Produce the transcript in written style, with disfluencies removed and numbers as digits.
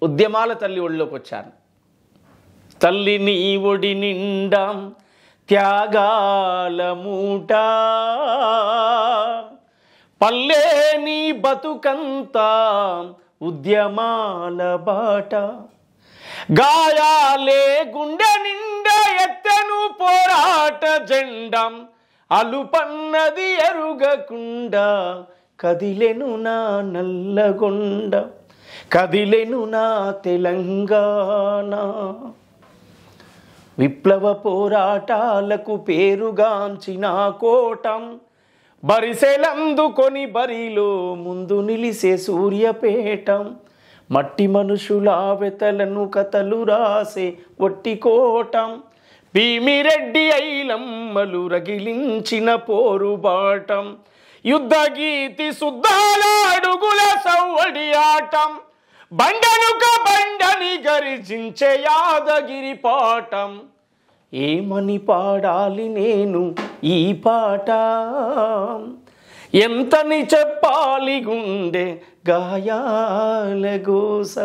ఉద్యమాల తల్లి ఒడిలోకి వచ్చాను. తల్లి నీ ఒడి నిండా త్యాగాల మూట, పల్లె నీ బతుకంతా ఉద్యమాల బాట, గాయాలే గుండె నిండా ఎత్తెను పోరాట జెండం, అలుపన్నది ఎరుగకుండా కదిలెను నా నల్లగొండ, కదిలెను నా తెలంగాణ. విప్లవ పోరాటాలకు పేరుగాంచిన కోటం, బరిసెలందుకొని బరిలో ముందు నిలిసే సూర్యపేటం, మట్టి మనుషుల వెతలను కథలు రాసే ఒట్టి కోటం, భీమిరెడ్డి ఐలమ్మలు రగిలించిన పోరుబాటం, యుద్ధగీతి శుద్ధాల అడుగుల సవ్వడి ఆటం, బండనుక బండని గర్జించే యాదగిరి పాటం. ఏమని పాడాలి నేను ఈ పాట, ఎంతని చెప్పాలి గుండె గాయాల గోస.